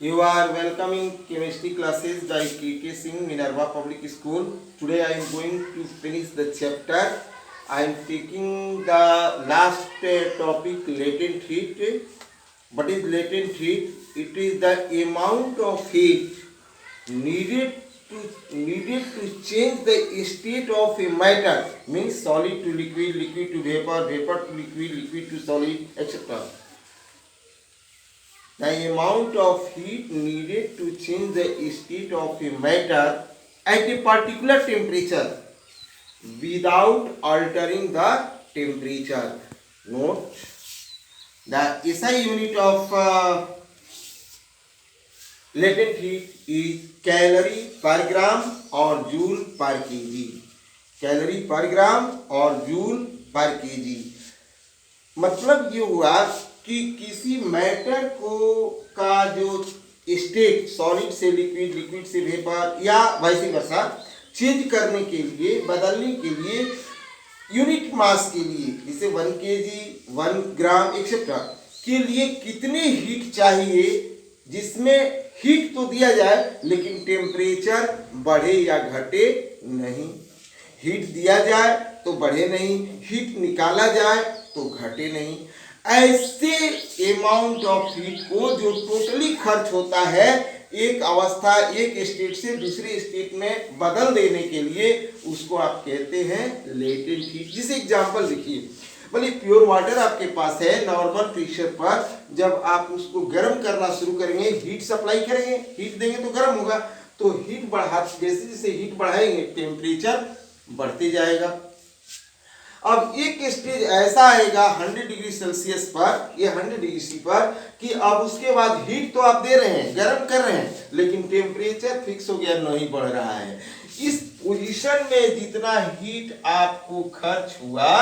You are welcoming chemistry classes by KK Singh, Minerva Public School. Today I am going to finish the chapter. I am taking the last topic, latent heat. What is latent heat? It is the amount of heat needed to change the state of a matter, means solid to liquid, liquid to vapor, vapor to liquid, liquid to solid, etc. The amount of heat needed to change the state of a matter at a particular temperature without altering the temperature. Note, the SI unit of latent heat is calorie per gram or joule per kg. Calorie पर ग्राम और joule पर KG. मतलब ये हुआ कि किसी matter को का जो स्टेट सॉलिड से लिक्विड, लिक्विड से वेपर या वाइस वर्सा चेंज करने के लिए, बदलने के लिए यूनिट मास के लिए, जैसे 1 केजी, 1 ग्राम एक्सेट्रा के लिए कितनी हीट चाहिए, जिसमें हीट तो दिया जाए लेकिन टेम्परेचर बढ़े या घटे नहीं। हीट दिया जाए तो बढ़े नहीं, हीट निकाला जाए तो घटे नहीं। ऐसे अमाउंट ऑफ हीट को जो टोटली खर्च होता है एक अवस्था, एक स्टेट से दूसरे स्टेट में बदल देने के लिए, उसको आप कहते हैं लेटेंट हीट। जिसे एग्जांपल देखिए, बोले प्योर वाटर आपके पास है, नॉर्मल प्रेशर पर जब आप उसको गर्म करना शुरू करेंगे, हीट सप्लाई करेंगे, हीट देंगे तो गर्म होगा। तो हीट बढ़ा, जैसे जैसे हीट बढ़ाएंगे टेम्परेचर बढ़ते जाएगा। अब एक स्टेज ऐसा आएगा 100 डिग्री सेल्सियस पर, ये 100 डिग्री सी पर, कि अब उसके बाद हीट तो आप दे रहे हैं, गर्म कर रहे हैं, लेकिन टेम्परेचर फिक्स हो गया, नहीं बढ़ रहा है। इस पोजीशन में जितना हीट आपको खर्च हुआ,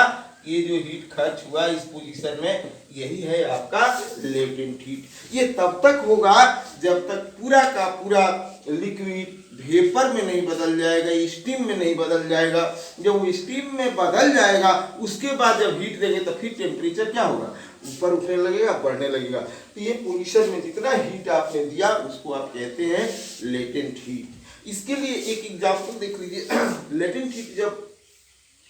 ये जो हीट खर्च हुआ इस पोजीशन में, यही है आपका लेटेंट हीट। ये तब तक होगा जब तक पूरा का पूरा लिक्विड वेपर में नहीं बदल जाएगा, स्टीम में नहीं बदल जाएगा। जब वो स्टीम में बदल जाएगा, उसके बाद जब हीट देंगे तो फिर टेम्परेचर क्या होगा, ऊपर उठने लगेगा, बढ़ने लगेगा। तो ये पोजीशन में जितना हीट आपने दिया उसको आप कहते हैं लेटेंट हीट। इसके लिए एक एग्जांपल देख लीजिए। लेटेंट हीट जब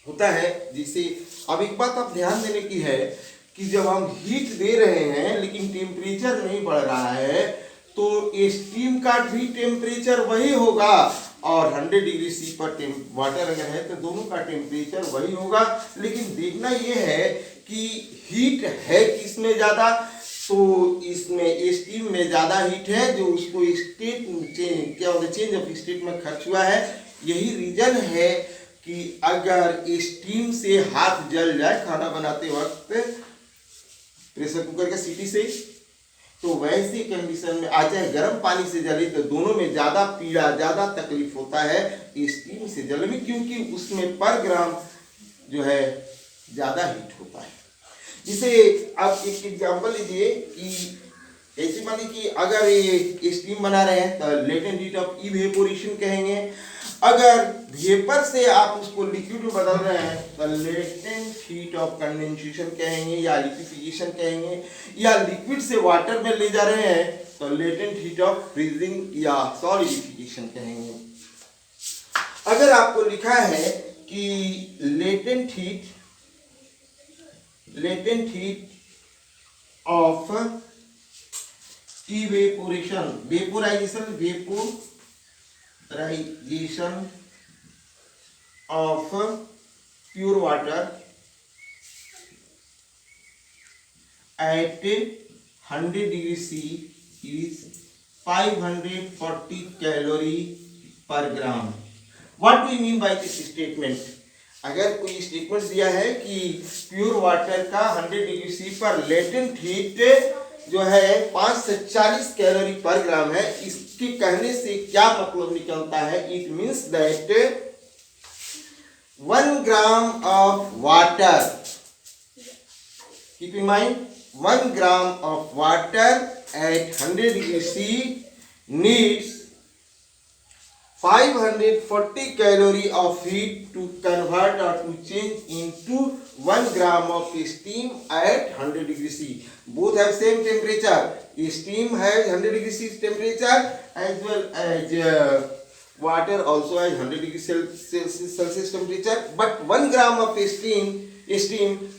होता है, जैसे अब एक बात आप ध्यान देने की है कि जब हम हीट दे रहे हैं लेकिन टेम्परेचर नहीं बढ़ रहा है, तो स्टीम का भी टेम्परेचर वही होगा, और 100 डिग्री सी पर वाटर अगर है तो दोनों का टेम्परेचर वही होगा। लेकिन देखना यह है कि हीट है किसमें ज़्यादा, तो इसमें स्टीम में ज़्यादा हीट है, जो उसको स्टेट क्या होता है, चेंज ऑफ स्टेट में खर्च हुआ है। यही रीजन है कि अगर स्टीम से हाथ जल जाए खाना बनाते वक्त प्रेशर कुकर के सीटी से, तो वैसी कंडीशन में आ जाए गर्म पानी से जले तो दोनों में ज़्यादा पीड़ा, ज़्यादा तकलीफ होता है स्टीम से जलने में, क्योंकि उसमें पर ग्राम जो है ज़्यादा हीट होता है। जिसे आप एक एग्जांपल लीजिए कि ऐसी मानिए कि अगर ये स्टीम बना रहे हैं तो लेटेंट हीट ऑफ इवेपोरेशन कहेंगे। अगर वेपर से आप उसको लिक्विड में बदल रहे हैं तो लेटेंट हीट ऑफ कंडेंसेशन कहेंगे या लिक्विफिकेशन कहेंगे, या लिक्विड से वाटर में ले जा रहे हैं तो लेटेंट हीट ऑफ फ्रीजिंग या सॉलिडिफिकेशन कहेंगे। अगर आपको लिखा है कि latent heat of evaporation, vaporisation of pure water at 100 degree C is 540 calorie per gram. What do you mean by this statement? अगर कोई स्टेटमेंट दिया है कि प्योर वाटर का 100 डिग्री सी पर लेटेंट हीट जो है 5 से 40 कैलोरी पर ग्राम है, इसके कहने से क्या मतलब निकलता है? It means that 1 gram of water, keep in mind, 1 gram of water at 100 degree C needs 540 calorie of heat to convert or to change into 1 gram of steam at 100 degrees C. Both have same temperature. Steam has 100 degrees C temperature as well as water also has 100 degrees Celsius temperature. But 1 gram of steam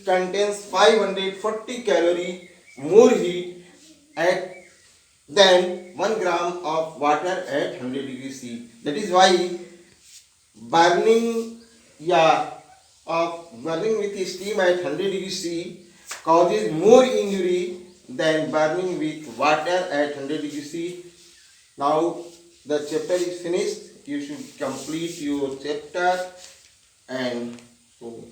contains 540 calorie more heat at than 1 gram of water at 100 degrees C. That is why burning, yeah, of burning with steam at 100 degrees C causes more injury than burning with water at 100 degrees C. Now the chapter is finished. You should complete your chapter and so